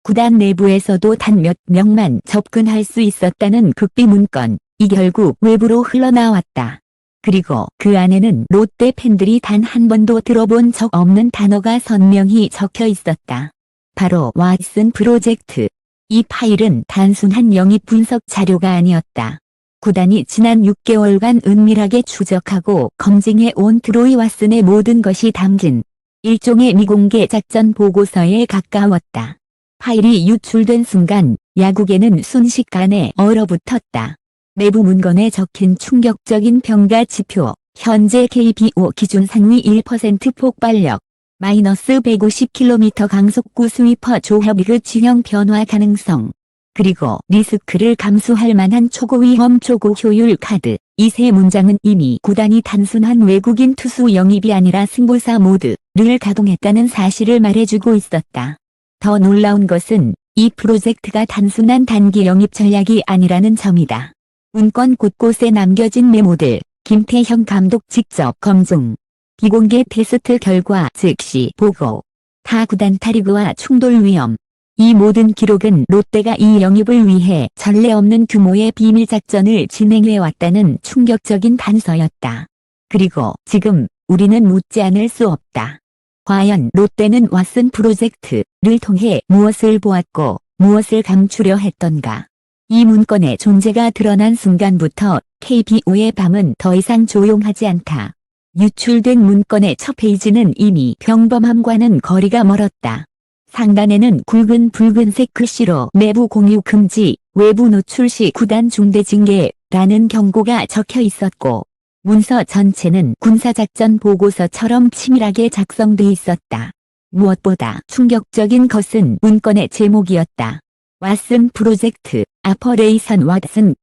구단 내부에서도 단 몇 명만 접근할 수 있었다는 극비 문건, 이 결국 외부로 흘러나왔다. 그리고 그 안에는 롯데 팬들이 단 한 번도 들어본 적 없는 단어가 선명히 적혀 있었다. 바로 왓슨 프로젝트. 이 파일은 단순한 영입 분석 자료가 아니었다. 구단이 지난 6개월간 은밀하게 추적하고 검증해 온 트로이 왓슨의 모든 것이 담긴 일종의 미공개 작전 보고서에 가까웠다. 파일이 유출된 순간 야구계는 순식간에 얼어붙었다. 내부 문건에 적힌 충격적인 평가 지표, 현재 KBO 기준 상위 1% 폭발력, 마이너스 150km 강속구 스위퍼 조합리그 진영 변화 가능성, 그리고 리스크를 감수할 만한 초고 위험 초고 효율 카드. 이 세 문장은 이미 구단이 단순한 외국인 투수 영입이 아니라 승부사 모드를 가동했다는 사실을 말해주고 있었다. 더 놀라운 것은 이 프로젝트가 단순한 단기 영입 전략이 아니라는 점이다. 문건 곳곳에 남겨진 메모들, 김태형 감독 직접 검증, 비공개 테스트 결과 즉시 보고, 타 구단 타리그와 충돌 위험. 이 모든 기록은 롯데가 이 영입을 위해 전례 없는 규모의 비밀 작전을 진행해왔다는 충격적인 단서였다. 그리고 지금 우리는 묻지 않을 수 없다. 과연 롯데는 왓슨 프로젝트를 통해 무엇을 보았고 무엇을 감추려 했던가. 이 문건의 존재가 드러난 순간부터 KBO의 밤은 더 이상 조용하지 않다. 유출된 문건의 첫 페이지는 이미 평범함과는 거리가 멀었다. 상단에는 굵은 붉은색 글씨로 내부 공유 금지, 외부 노출 시 구단 중대 징계라는 경고가 적혀 있었고, 문서 전체는 군사작전 보고서처럼 치밀하게 작성돼 있었다. 무엇보다 충격적인 것은 문건의 제목이었다. 왓슨 프로젝트, 아퍼레이션 왓슨,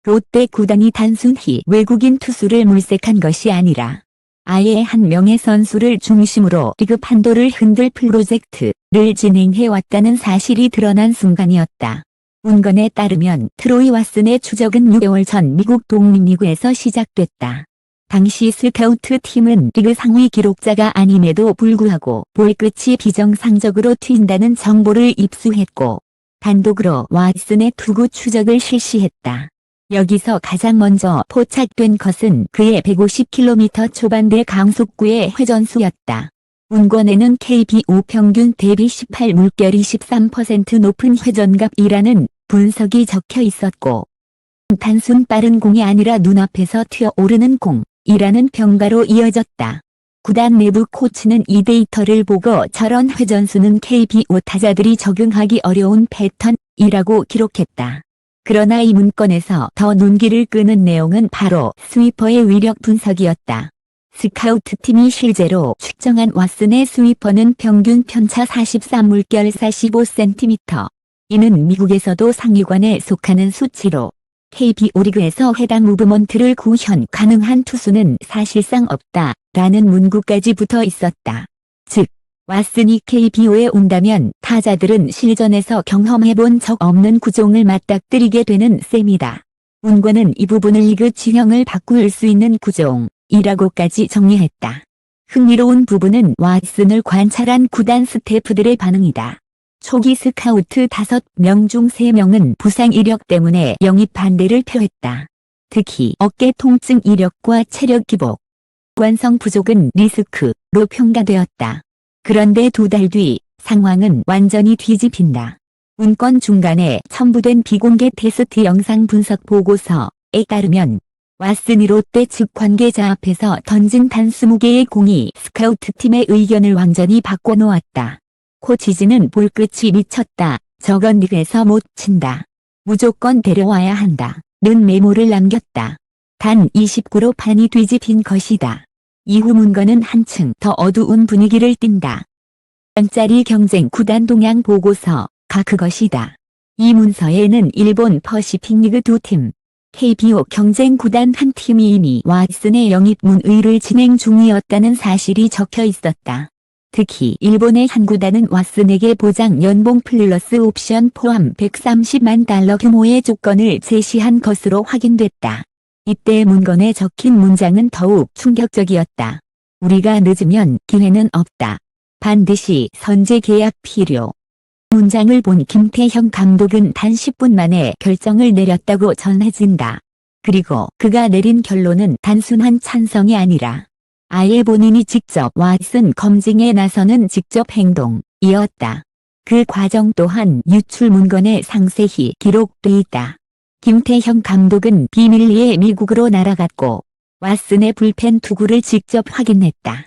롯데 구단이 단순히 외국인 투수를 물색한 것이 아니라 아예 한 명의 선수를 중심으로 리그 판도를 흔들 프로젝트를 진행해왔다는 사실이 드러난 순간이었다. 문건에 따르면 트로이 왓슨의 추적은 6개월 전 미국 독립리그에서 시작됐다. 당시 스카우트 팀은 리그 상위 기록자가 아님에도 불구하고 볼 끝이 비정상적으로 튄다는 정보를 입수했고 단독으로 왓슨의 투구 추적을 실시했다. 여기서 가장 먼저 포착된 것은 그의 150km 초반대 강속구의 회전수였다. 문건에는 KBO 평균 대비 18 물결 23% 높은 회전갑이라는 분석이 적혀 있었고 단순 빠른 공이 아니라 눈앞에서 튀어오르는 공이라는 평가로 이어졌다. 구단 내부 코치는 이 데이터를 보고 저런 회전수는 KBO 타자들이 적응하기 어려운 패턴이라고 기록했다. 그러나 이 문건에서 더 눈길을 끄는 내용은 바로 스위퍼의 위력 분석이었다. 스카우트팀이 실제로 측정한 왓슨의 스위퍼는 평균 편차 43물결 45cm. 이는 미국에서도 상위권에 속하는 수치로 KBO 리그에서 해당 무브먼트를 구현 가능한 투수는 사실상 없다라는 문구까지 붙어 있었다. 즉, 왓슨이 KBO에 온다면 타자들은 실전에서 경험해본 적 없는 구종을 맞닥뜨리게 되는 셈이다. 문건은 이 부분을 리그 지형을 바꿀 수 있는 구종이라고까지 정리했다. 흥미로운 부분은 왓슨을 관찰한 구단 스태프들의 반응이다. 초기 스카우트 5명 중 3명은 부상 이력 때문에 영입 반대를 표했다. 특히 어깨 통증 이력과 체력 기복, 완성 부족은 리스크로 평가되었다. 그런데 2달 뒤 상황은 완전히 뒤집힌다. 문건 중간에 첨부된 비공개 테스트 영상 분석 보고서에 따르면 왓슨이 롯데 측 관계자 앞에서 던진 단 20개의 공이 스카우트팀의 의견을 완전히 바꿔놓았다. 코치진은 볼 끝이 미쳤다. 저건 리그에서 못 친다. 무조건 데려와야 한다. 는 메모를 남겼다. 단 29로 판이 뒤집힌 것이다. 이후 문건은 한층 더 어두운 분위기를 띈다. 장짜리 경쟁 구단 동향 보고서가 그것이다. 이 문서에는 일본 퍼시픽 리그 2팀, KBO 경쟁 구단 한 팀이 이미 왓슨의 영입 문의를 진행 중이었다는 사실이 적혀 있었다. 특히 일본의 한 구단은 왓슨에게 보장 연봉 플러스 옵션 포함 130만 달러 규모의 조건을 제시한 것으로 확인됐다. 이때 문건에 적힌 문장은 더욱 충격적이었다. 우리가 늦으면 기회는 없다. 반드시 선제 계약 필요. 문장을 본 김태형 감독은 단 10분 만에 결정을 내렸다고 전해진다. 그리고 그가 내린 결론은 단순한 찬성이 아니라 아예 본인이 직접 왓슨 검증에 나서는 직접 행동이었다. 그 과정 또한 유출 문건에 상세히 기록돼 있다. 김태형 감독은 비밀리에 미국으로 날아갔고 왓슨의 불펜 투구를 직접 확인했다.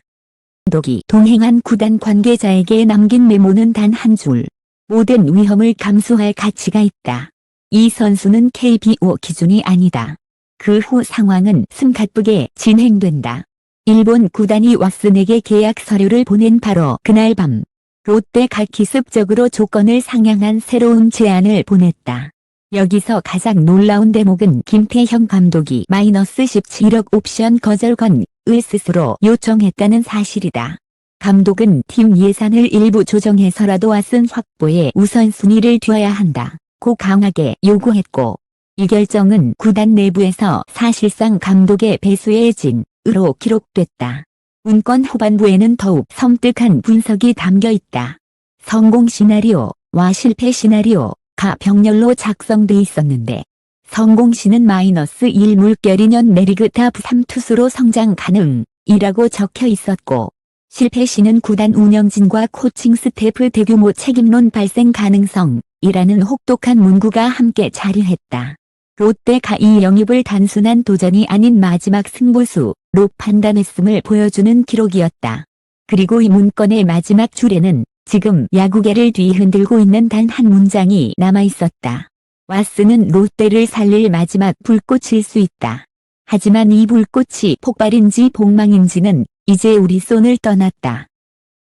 감독이 동행한 구단 관계자에게 남긴 메모는 단 한 줄. 모든 위험을 감수할 가치가 있다. 이 선수는 KBO 기준이 아니다. 그 후 상황은 숨가쁘게 진행된다. 일본 구단이 왓슨에게 계약 서류를 보낸 바로 그날 밤 롯데가 기습적으로 조건을 상향한 새로운 제안을 보냈다. 여기서 가장 놀라운 대목은 김태형 감독이 마이너스 17억 옵션 거절권을 스스로 요청했다는 사실이다. 감독은 팀 예산을 일부 조정해서라도 왓슨 확보에 우선순위를 둬야 한다고 강하게 요구했고 이 결정은 구단 내부에서 사실상 감독의 배수의 진으로 기록됐다. 문건 후반부에는 더욱 섬뜩한 분석이 담겨 있다. 성공 시나리오와 실패 시나리오가 병렬로 작성돼 있었는데 성공시는 마이너스 1 물결이년 내리그 탑 3투수로 성장 가능이라고 적혀 있었고 실패시는 구단 운영진과 코칭 스태프 대규모 책임론 발생 가능성이라는 혹독한 문구가 함께 자리했다. 롯데가 이 영입을 단순한 도전이 아닌 마지막 승부수로 판단했음을 보여주는 기록이었다. 그리고 이 문건의 마지막 줄에는 지금 야구계를 뒤흔들고 있는 단 한 문장이 남아있었다. 왓슨은 롯데를 살릴 마지막 불꽃일 수 있다. 하지만 이 불꽃이 폭발인지 폭망인지는 이제 우리 손을 떠났다.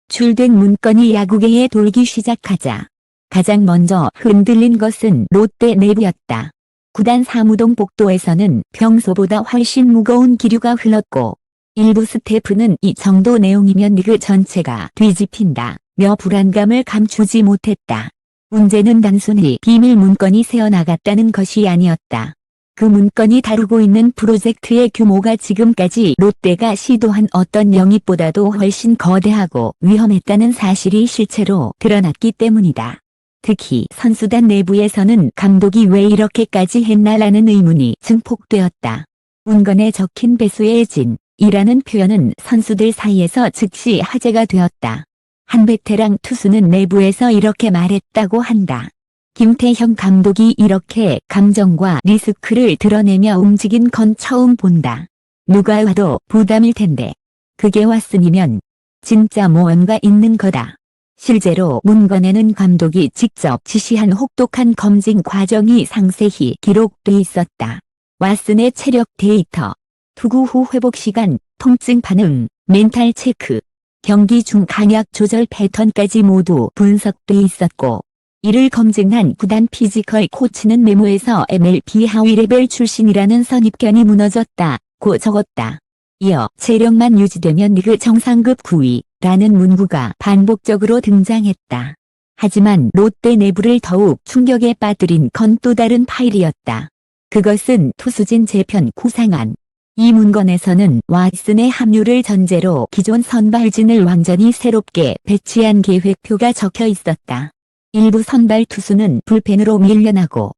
출된 문건이 야구계에 돌기 시작하자 가장 먼저 흔들린 것은 롯데 내부였다. 구단 사무동 복도에서는 평소보다 훨씬 무거운 기류가 흘렀고 일부 스태프는 이 정도 내용이면 리그 전체가 뒤집힌다며 불안감을 감추지 못했다. 문제는 단순히 비밀 문건이 새어나갔다는 것이 아니었다. 그 문건이 다루고 있는 프로젝트의 규모가 지금까지 롯데가 시도한 어떤 영입보다도 훨씬 거대하고 위험했다는 사실이 실체로 드러났기 때문이다. 특히 선수단 내부에서는 감독이 왜 이렇게까지 했나라는 의문이 증폭되었다. 문건에 적힌 배수의 진이라는 표현은 선수들 사이에서 즉시 화제가 되었다. 한 베테랑 투수는 내부에서 이렇게 말했다고 한다. 김태형 감독이 이렇게 감정과 리스크를 드러내며 움직인 건 처음 본다. 누가 와도 부담일 텐데. 그게 왓슨이면 진짜 뭔가 있는 거다. 실제로 문건에는 감독이 직접 지시한 혹독한 검증 과정이 상세히 기록돼 있었다. 왓슨의 체력 데이터, 투구 후 회복 시간, 통증 반응, 멘탈 체크, 경기 중 강약 조절 패턴까지 모두 분석돼 있었고 이를 검증한 구단 피지컬 코치는 메모에서 MLB 하위 레벨 출신이라는 선입견이 무너졌다고 적었다. 이어 체력만 유지되면 리그 정상급 9위라는 문구가 반복적으로 등장했다. 하지만 롯데 내부를 더욱 충격에 빠뜨린 건 또 다른 파일이었다. 그것은 투수진 재편 구상안. 이 문건에서는 왓슨의 합류를 전제로 기존 선발진을 완전히 새롭게 배치한 계획표가 적혀 있었다. 일부 선발 투수는 불펜으로 밀려나고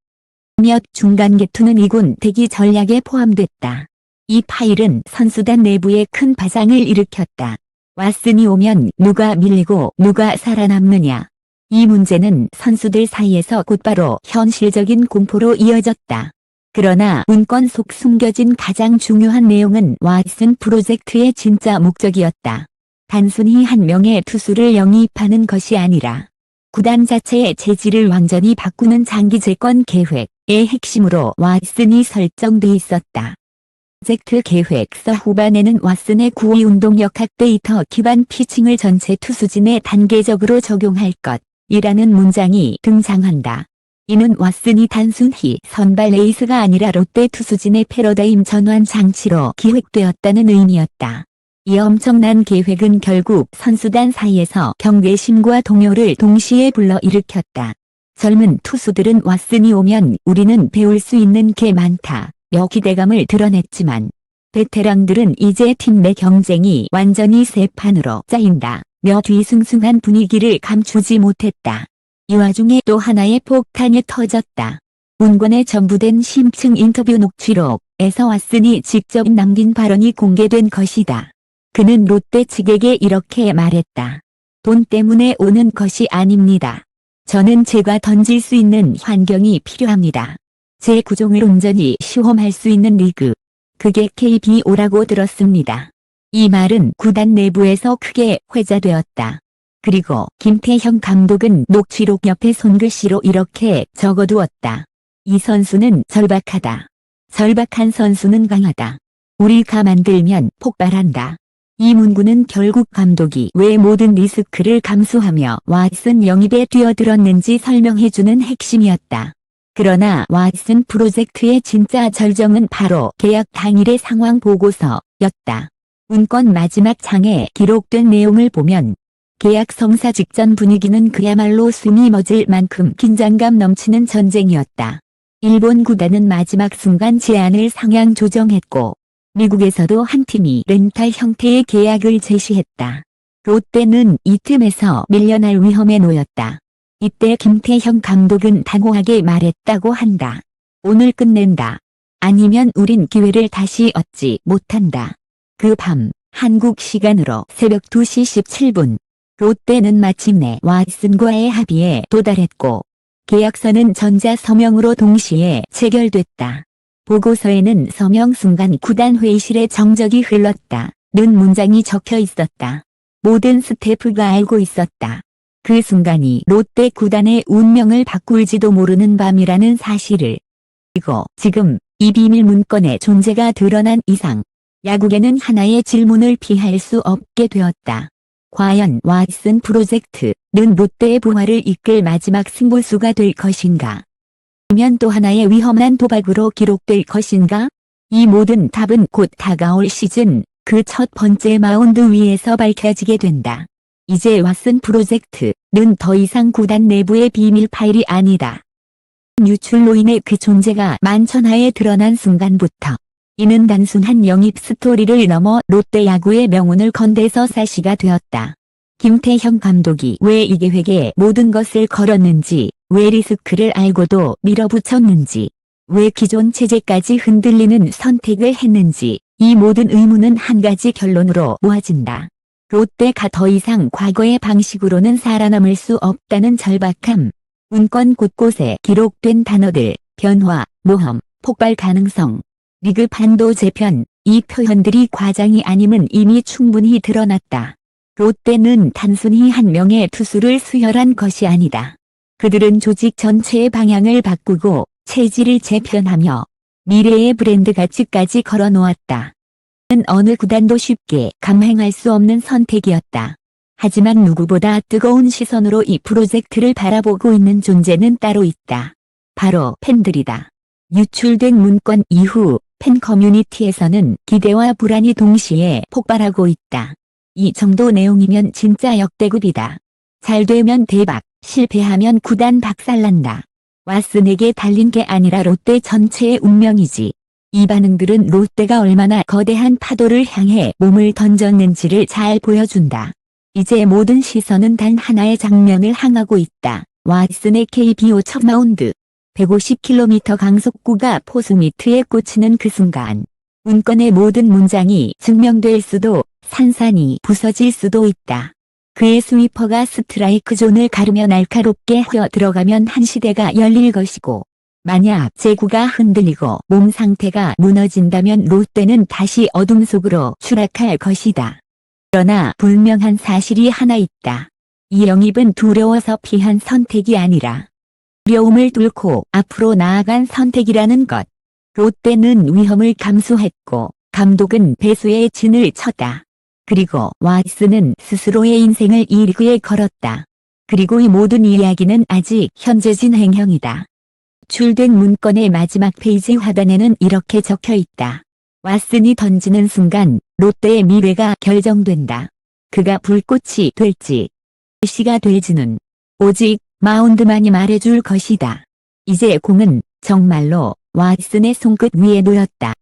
몇 중간 개투는 2군 대기 전략에 포함됐다. 이 파일은 선수단 내부에 큰 파장을 일으켰다. 왓슨이 오면 누가 밀리고 누가 살아남느냐. 이 문제는 선수들 사이에서 곧바로 현실적인 공포로 이어졌다. 그러나 문건 속 숨겨진 가장 중요한 내용은 왓슨 프로젝트의 진짜 목적이었다. 단순히 한 명의 투수를 영입하는 것이 아니라 구단 자체의 체질을 완전히 바꾸는 장기 재건 계획의 핵심으로 왓슨이 설정돼 있었다. 프로젝트 계획서 후반에는 왓슨의 9위 운동 역학 데이터 기반 피칭을 전체 투수진에 단계적으로 적용할 것이라는 문장이 등장한다. 이는 왓슨이 단순히 선발 에이스가 아니라 롯데 투수진의 패러다임 전환 장치로 기획되었다는 의미였다. 이 엄청난 계획은 결국 선수단 사이에서 경계심과 동요를 동시에 불러일으켰다. 젊은 투수들은 왓슨이 오면 우리는 배울 수 있는 게 많다며 기대감을 드러냈지만 베테랑들은 이제 팀 내 경쟁이 완전히 새 판으로 짜인다며 뒤숭숭한 분위기를 감추지 못했다. 이 와중에 또 하나의 폭탄이 터졌다. 문건에 첨부된 심층 인터뷰 녹취록에서 왓슨이 직접 남긴 발언이 공개된 것이다. 그는 롯데 측에게 이렇게 말했다. 돈 때문에 오는 것이 아닙니다. 저는 제가 던질 수 있는 환경이 필요합니다. 제 구종을 온전히 시험할 수 있는 리그. 그게 KBO라고 들었습니다. 이 말은 구단 내부에서 크게 회자되었다. 그리고 김태형 감독은 녹취록 옆에 손글씨로 이렇게 적어두었다. 이 선수는 절박하다. 절박한 선수는 강하다. 우리가 만들면 폭발한다. 이 문구는 결국 감독이 왜 모든 리스크를 감수하며 왓슨 영입에 뛰어들었는지 설명해주는 핵심이었다. 그러나 왓슨 프로젝트의 진짜 절정은 바로 계약 당일의 상황 보고서였다. 문건 마지막 장에 기록된 내용을 보면 계약 성사 직전 분위기는 그야말로 숨이 멎을 만큼 긴장감 넘치는 전쟁이었다. 일본 구단은 마지막 순간 제안을 상향 조정했고 미국에서도 한 팀이 렌탈 형태의 계약을 제시했다. 롯데는 이 틈에서 밀려날 위험에 놓였다. 이때 김태형 감독은 단호하게 말했다고 한다. 오늘 끝낸다. 아니면 우린 기회를 다시 얻지 못한다. 그 밤 한국 시간으로 새벽 2시 17분 롯데는 마침내 왓슨과의 합의에 도달했고 계약서는 전자 서명으로 동시에 체결됐다. 보고서에는 서명 순간 구단 회의실에 정적이 흘렀다는 문장이 적혀 있었다. 모든 스태프가 알고 있었다. 그 순간이 롯데 구단의 운명을 바꿀지도 모르는 밤이라는 사실을. 그리고 지금 이 비밀 문건의 존재가 드러난 이상 야구계는 하나의 질문을 피할 수 없게 되었다. 과연 왓슨 프로젝트는 롯데의 부활을 이끌 마지막 승부수가 될 것인가? 아니면 또 하나의 위험한 도박으로 기록될 것인가? 이 모든 답은 곧 다가올 시즌 그 첫 번째 마운드 위에서 밝혀지게 된다. 이제 왓슨 프로젝트는 더 이상 구단 내부의 비밀 파일이 아니다. 유출로 인해 그 존재가 만천하에 드러난 순간부터 이는 단순한 영입 스토리를 넘어 롯데 야구의 명운을 건대서 사시가 되었다. 김태형 감독이 왜 이 계획에 모든 것을 걸었는지, 왜 리스크를 알고도 밀어붙였는지, 왜 기존 체제까지 흔들리는 선택을 했는지, 이 모든 의문은 한 가지 결론으로 모아진다. 롯데가 더 이상 과거의 방식으로는 살아남을 수 없다는 절박함. 문건 곳곳에 기록된 단어들, 변화, 모험, 폭발 가능성, 리그 판도 재편, 이 표현들이 과장이 아님은 이미 충분히 드러났다. 롯데는 단순히 한 명의 투수를 수혈한 것이 아니다. 그들은 조직 전체의 방향을 바꾸고 체질을 재편하며 미래의 브랜드 가치까지 걸어놓았다. 어느 구단도 쉽게 감행할 수 없는 선택이었다. 하지만 누구보다 뜨거운 시선으로 이 프로젝트를 바라보고 있는 존재는 따로 있다. 바로 팬들이다. 유출된 문건 이후 팬 커뮤니티에서는 기대와 불안이 동시에 폭발하고 있다. 이 정도 내용이면 진짜 역대급이다. 잘 되면 대박, 실패하면 구단 박살난다. 왓슨에게 달린 게 아니라 롯데 전체의 운명이지. 이 반응들은 롯데가 얼마나 거대한 파도를 향해 몸을 던졌는지를 잘 보여준다. 이제 모든 시선은 단 하나의 장면을 향하고 있다. 왓슨의 KBO 첫 마운드. 150km 강속구가 포수 미트에 꽂히는 그 순간. 문건의 모든 문장이 증명될 수도, 산산이 부서질 수도 있다. 그의 스위퍼가 스트라이크 존을 가르며 날카롭게 휘어 들어가면 한 시대가 열릴 것이고, 만약 제구가 흔들리고 몸 상태가 무너진다면 롯데는 다시 어둠 속으로 추락할 것이다. 그러나 분명한 사실이 하나 있다. 이 영입은 두려워서 피한 선택이 아니라 두려움을 뚫고 앞으로 나아간 선택이라는 것. 롯데는 위험을 감수했고 감독은 배수의 진을 쳤다. 그리고 왓슨은 스스로의 인생을 이 리그에 걸었다. 그리고 이 모든 이야기는 아직 현재 진행형이다. 출된 문건의 마지막 페이지 하단에는 이렇게 적혀 있다. 왓슨이 던지는 순간 롯데의 미래가 결정된다. 그가 불꽃이 될지 시가 될지는 오직 마운드만이 말해줄 것이다. 이제 공은 정말로 왓슨의 손끝 위에 놓였다.